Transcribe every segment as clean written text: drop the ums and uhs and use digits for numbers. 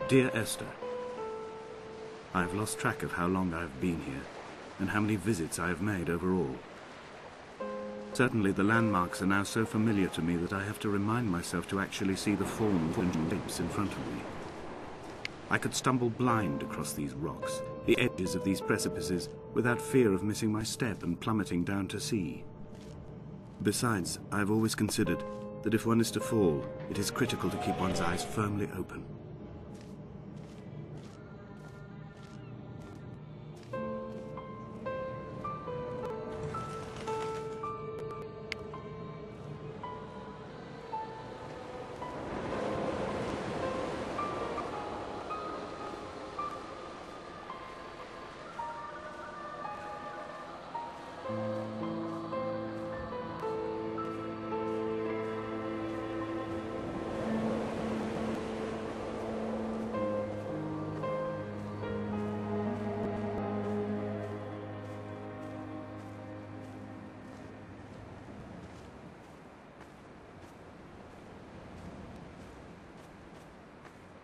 Dear Esther, I have lost track of how long I have been here, and how many visits I have made overall. Certainly the landmarks are now so familiar to me that I have to remind myself to actually see the forms and shapes in front of me. I could stumble blind across these rocks, the edges of these precipices, without fear of missing my step and plummeting down to sea. Besides, I have always considered that if one is to fall, it is critical to keep one's eyes firmly open.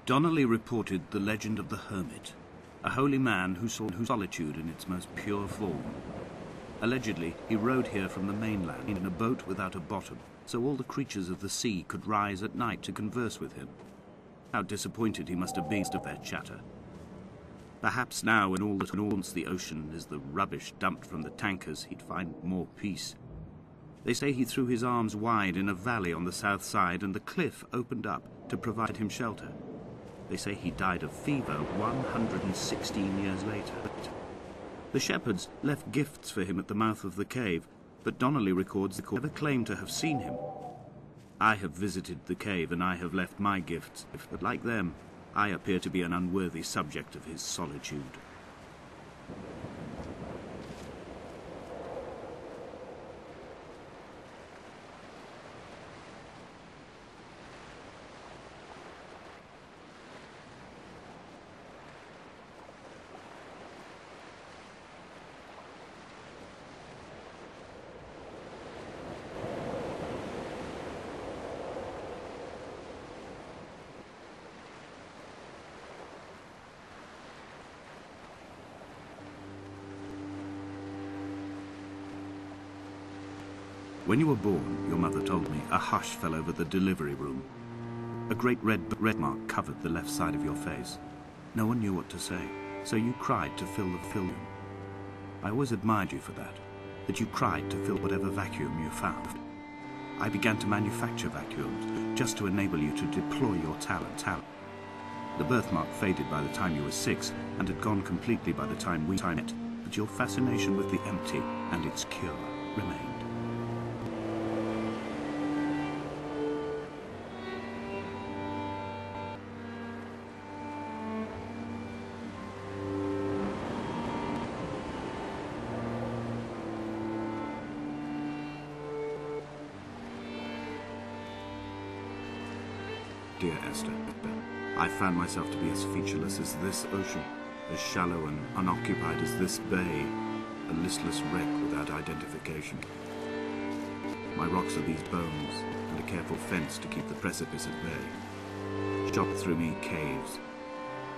Donnelly reported the legend of the hermit, a holy man who saw solitude in its most pure form. Allegedly, he rode here from the mainland in a boat without a bottom, so all the creatures of the sea could rise at night to converse with him. How disappointed he must have been to their chatter. Perhaps now, when all that haunts the ocean is the rubbish dumped from the tankers, he'd find more peace. They say he threw his arms wide in a valley on the south side, and the cliff opened up to provide him shelter. They say he died of fever 116 years later. The shepherds left gifts for him at the mouth of the cave, but Donnelly records they never claimed to have seen him. I have visited the cave and I have left my gifts, but like them, I appear to be an unworthy subject of his solitude. When you were born, your mother told me, a hush fell over the delivery room. A great red mark covered the left side of your face. No one knew what to say, so you cried to fill the vacuum. I always admired you for that you cried to fill whatever vacuum you found. I began to manufacture vacuums, just to enable you to deploy your talent. The birthmark faded by the time you were 6, and had gone completely by the time we met, but your fascination with the empty and its cure remained. Dear Esther, I found myself to be as featureless as this ocean, as shallow and unoccupied as this bay, a listless wreck without identification. My rocks are these bones, and a careful fence to keep the precipice at bay. Shot through me caves,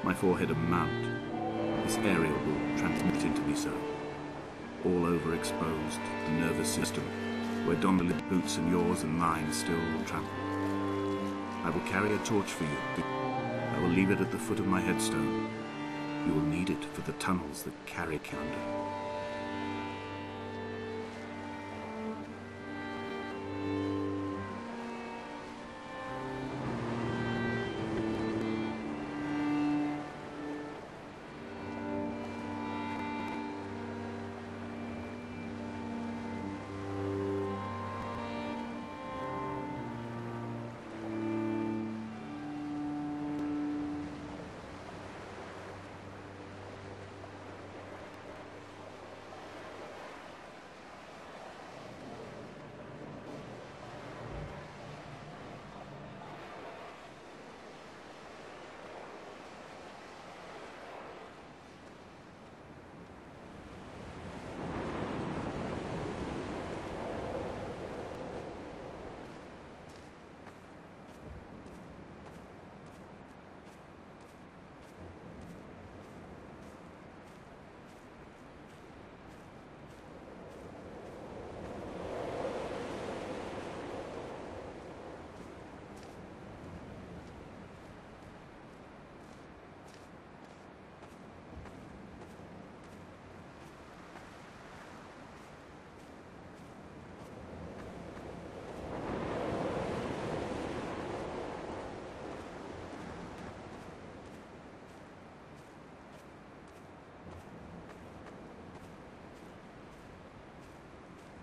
my forehead a mount. This aerial will transmit into me so. All overexposed, the nervous system, where Donnelly's boots and yours and mine still trample. I will carry a torch for you. I will leave it at the foot of my headstone. You will need it for the tunnels that carry yonder.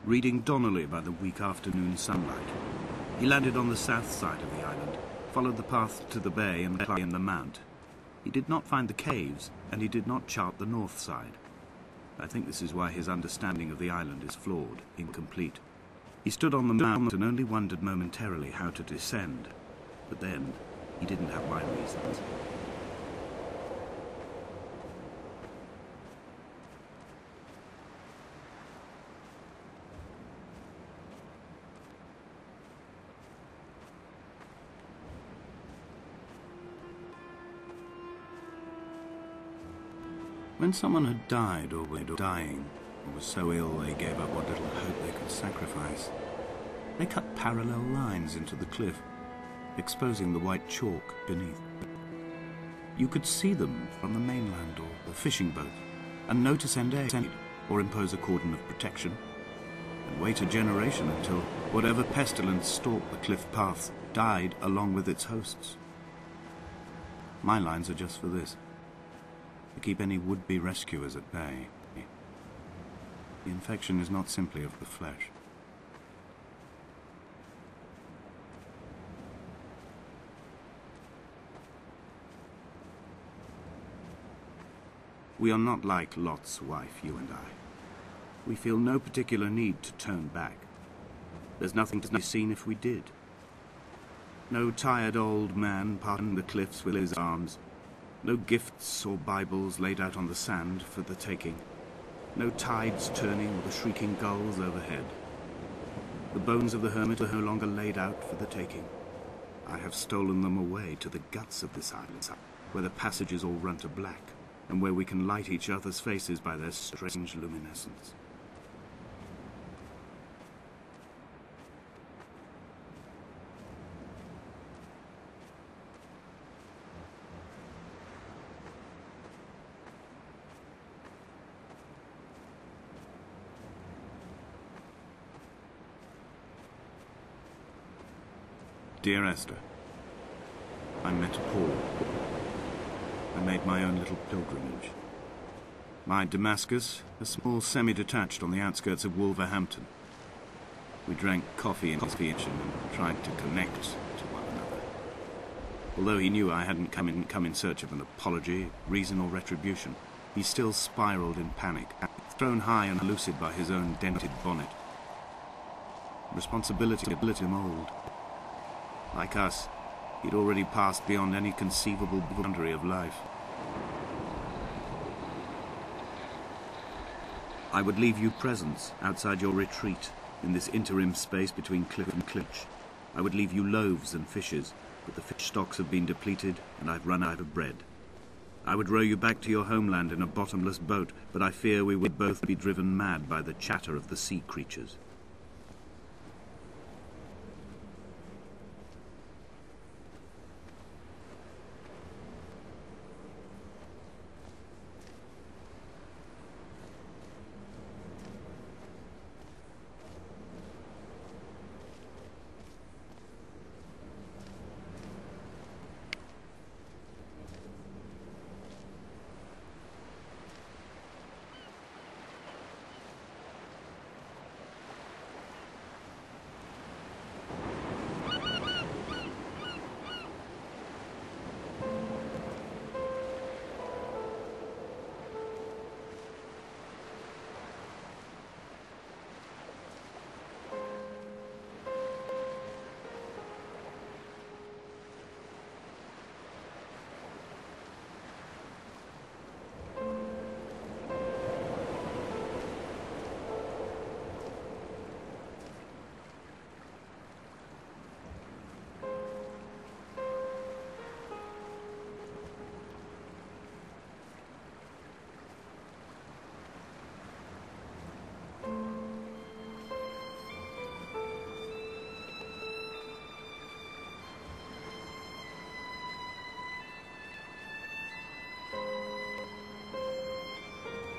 reading Donnelly by the weak afternoon sunlight. He landed on the south side of the island, followed the path to the bay and climbed the mount. He did not find the caves, and he did not chart the north side. I think this is why his understanding of the island is flawed, incomplete. He stood on the mount and only wondered momentarily how to descend. But then, he didn't have my reasons. When someone had died or were dying, or was so ill they gave up what little hope they could sacrifice, they cut parallel lines into the cliff, exposing the white chalk beneath. You could see them from the mainland or the fishing boat, and know to send aid or impose a cordon of protection, and wait a generation until whatever pestilence stalked the cliff paths died along with its hosts. My lines are just for this: to keep any would-be rescuers at bay. The infection is not simply of the flesh. We are not like Lot's wife, you and I. We feel no particular need to turn back. There's nothing to be seen if we did. No tired old man parting the cliffs with his arms. No gifts or Bibles laid out on the sand for the taking. No tides turning or the shrieking gulls overhead. The bones of the hermit are no longer laid out for the taking. I have stolen them away to the guts of this island, where the passages all run to black, and where we can light each other's faces by their strange luminescence. Dear Esther, I met Paul. I made my own little pilgrimage. My Damascus, a small semi-detached on the outskirts of Wolverhampton. We drank coffee in his kitchen and tried to connect to one another. Although he knew I hadn't come in search of an apology, reason or retribution, he still spiraled in panic, thrown high and lucid by his own dented bonnet. Responsibility him old. Like us, he'd already passed beyond any conceivable boundary of life. I would leave you presents outside your retreat, in this interim space between cliff and cliff. I would leave you loaves and fishes, but the fish stocks have been depleted and I've run out of bread. I would row you back to your homeland in a bottomless boat, but I fear we would both be driven mad by the chatter of the sea creatures.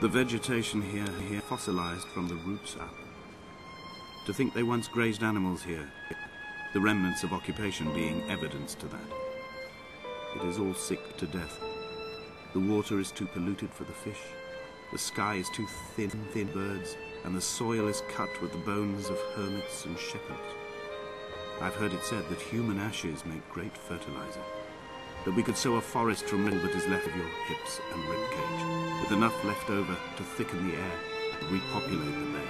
The vegetation here fossilized from the roots up. To think they once grazed animals here, the remnants of occupation being evidence to that. It is all sick to death. The water is too polluted for the fish. The sky is too thin birds, and the soil is cut with the bones of hermits and shepherds. I've heard it said that human ashes make great fertilizer, that we could sow a forest from all that is left of your hips and ribcage, with enough left over to thicken the air and repopulate the bay.